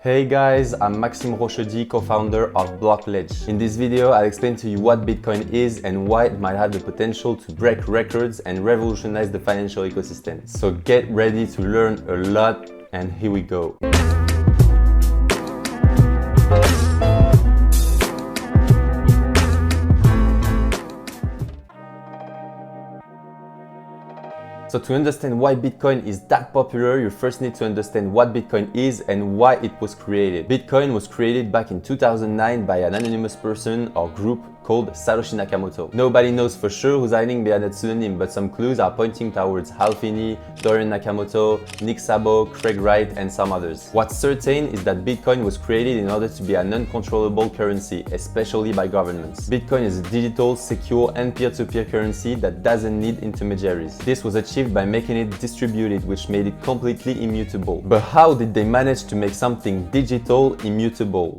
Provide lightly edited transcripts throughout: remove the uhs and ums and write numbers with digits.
Hey guys, I'm Maxime Rochedi, co-founder of Blockledge. In this video, I'll explain to you what Bitcoin is and why it might have the potential to break records and revolutionize the financial ecosystem. So get ready to learn a lot, and here we go. So to understand why Bitcoin is that popular, you first need to understand what Bitcoin is and why it was created. Bitcoin was created back in 2009 by an anonymous person or group called Satoshi Nakamoto. Nobody knows for sure who's hiding behind that pseudonym, but some clues are pointing towards Hal Finney, Dorian Nakamoto, Nick Szabo, Craig Wright, and some others. What's certain is that Bitcoin was created in order to be an uncontrollable currency, especially by governments. Bitcoin is a digital, secure, and peer-to-peer currency that doesn't need intermediaries. This was achieved by making it distributed, which made it completely immutable. But how did they manage to make something digital immutable?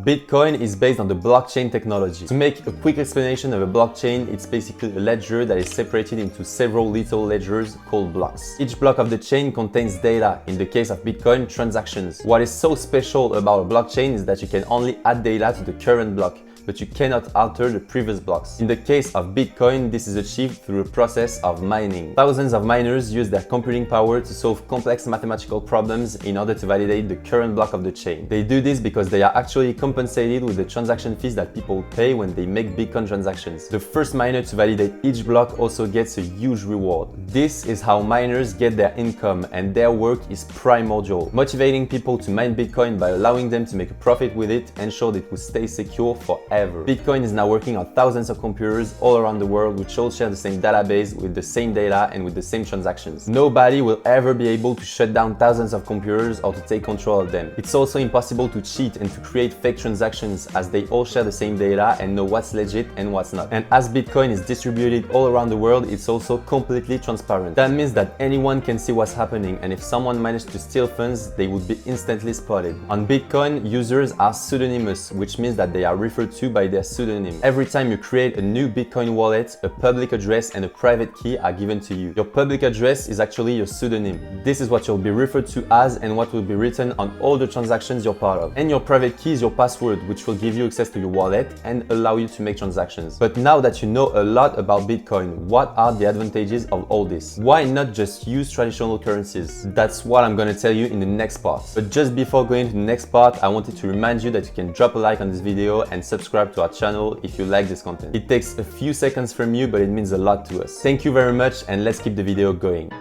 Bitcoin is based on the blockchain technology. To make a quick explanation of a blockchain, it's basically a ledger that is separated into several little ledgers called blocks. Each block of the chain contains data, in the case of Bitcoin, transactions. What is so special about a blockchain is that you can only add data to the current block, but you cannot alter the previous blocks. In the case of Bitcoin, this is achieved through a process of mining. Thousands of miners use their computing power to solve complex mathematical problems in order to validate the current block of the chain. They do this because they are actually compensated with the transaction fees that people pay when they make Bitcoin transactions. The first miner to validate each block also gets a huge reward. This is how miners get their income, and their work is primordial, motivating people to mine Bitcoin by allowing them to make a profit with it, ensure that it will stay secure forever. Bitcoin is now working on thousands of computers all around the world, which all share the same database with the same data and with the same transactions. Nobody will ever be able to shut down thousands of computers or to take control of them. It's also impossible to cheat and to create fake transactions, as they all share the same data and know what's legit and what's not. And as Bitcoin is distributed all around the world, it's also completely transparent. That means that anyone can see what's happening, and if someone managed to steal funds, they would be instantly spotted. On Bitcoin, users are pseudonymous, which means that they are referred to by their pseudonym. Every time you create a new Bitcoin wallet, a public address and a private key are given to you. Your public address is actually your pseudonym. This is what you'll be referred to as and what will be written on all the transactions you're part of. And your private key is your password, which will give you access to your wallet and allow you to make transactions. But now that you know a lot about Bitcoin, what are the advantages of all this? Why not just use traditional currencies? That's what I'm gonna tell you in the next part. But just before going to the next part, I wanted to remind you that you can drop a like on this video and subscribe to our channel if you like this content. It takes a few seconds from you, but it means a lot to us. Thank you very much, and let's keep the video going.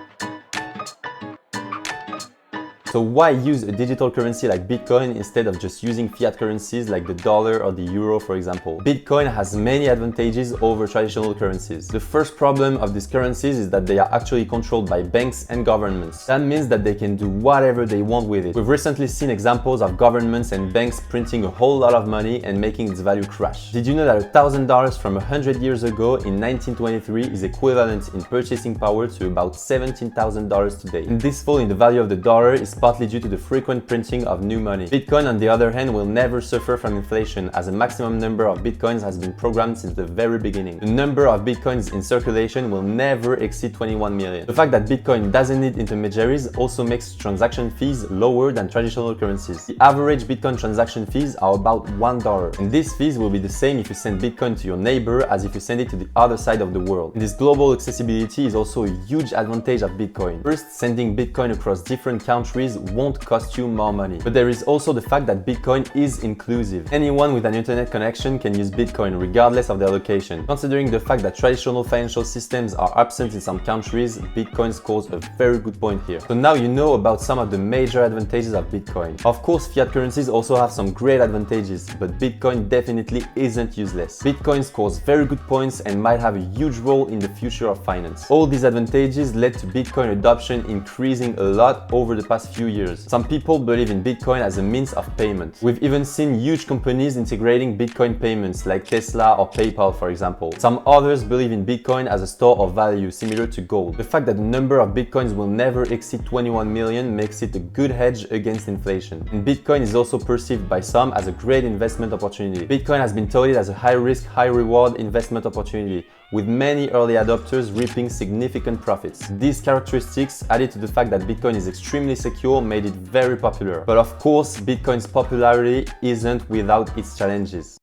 So why use a digital currency like Bitcoin instead of just using fiat currencies like the dollar or the euro, for example? Bitcoin has many advantages over traditional currencies. The first problem of these currencies is that they are actually controlled by banks and governments. That means that they can do whatever they want with it. We've recently seen examples of governments and banks printing a whole lot of money and making its value crash. Did you know that $1,000 from 100 years ago in 1923 is equivalent in purchasing power to about $17,000 today? And this fall in the value of the dollar is partly due to the frequent printing of new money. Bitcoin, on the other hand, will never suffer from inflation, as a maximum number of bitcoins has been programmed since the very beginning. The number of bitcoins in circulation will never exceed 21 million. The fact that Bitcoin doesn't need intermediaries also makes transaction fees lower than traditional currencies. The average Bitcoin transaction fees are about $1, and these fees will be the same if you send Bitcoin to your neighbor as if you send it to the other side of the world. And this global accessibility is also a huge advantage of Bitcoin. First, sending Bitcoin across different countries won't cost you more money. But there is also the fact that Bitcoin is inclusive. Anyone with an internet connection can use Bitcoin regardless of their location. Considering the fact that traditional financial systems are absent in some countries, Bitcoin scores a very good point here. So now you know about some of the major advantages of Bitcoin. Of course, fiat currencies also have some great advantages, but Bitcoin definitely isn't useless. Bitcoin scores very good points and might have a huge role in the future of finance. All these advantages led to Bitcoin adoption increasing a lot over the past few years. Some people believe in Bitcoin as a means of payment. We've even seen huge companies integrating Bitcoin payments like Tesla or PayPal, for example. Some others believe in Bitcoin as a store of value, similar to gold. The fact that the number of Bitcoins will never exceed 21 million makes it a good hedge against inflation. And Bitcoin is also perceived by some as a great investment opportunity. Bitcoin has been touted as a high-risk, high-reward investment opportunity, with many early adopters reaping significant profits. These characteristics, added to the fact that Bitcoin is extremely secure, made it very popular. But of course, Bitcoin's popularity isn't without its challenges.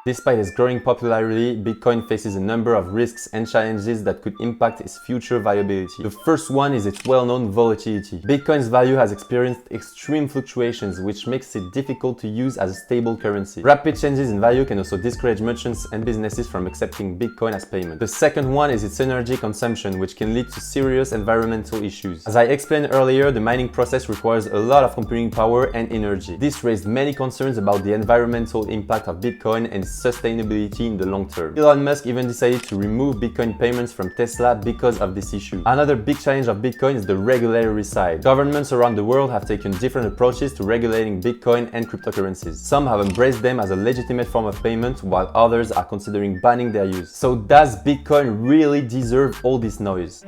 Despite its growing popularity, Bitcoin faces a number of risks and challenges that could impact its future viability. The first one is its well-known volatility. Bitcoin's value has experienced extreme fluctuations, which makes it difficult to use as a stable currency. Rapid changes in value can also discourage merchants and businesses from accepting Bitcoin as payment. The second one is its energy consumption, which can lead to serious environmental issues. As I explained earlier, the mining process requires a lot of computing power and energy. This raised many concerns about the environmental impact of Bitcoin and sustainability in the long term. Elon Musk even decided to remove Bitcoin payments from Tesla because of this issue. Another big challenge of Bitcoin is the regulatory side. Governments around the world have taken different approaches to regulating Bitcoin and cryptocurrencies. Some have embraced them as a legitimate form of payment, while others are considering banning their use. So does Bitcoin really deserve all this noise?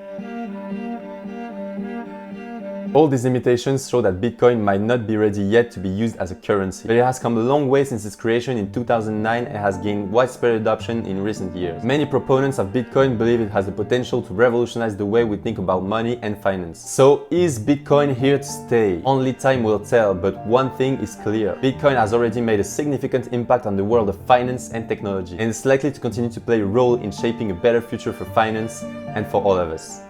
All these limitations show that Bitcoin might not be ready yet to be used as a currency, but it has come a long way since its creation in 2009 and has gained widespread adoption in recent years. Many proponents of Bitcoin believe it has the potential to revolutionize the way we think about money and finance. So is Bitcoin here to stay? Only time will tell, but one thing is clear. Bitcoin has already made a significant impact on the world of finance and technology, and is likely to continue to play a role in shaping a better future for finance and for all of us.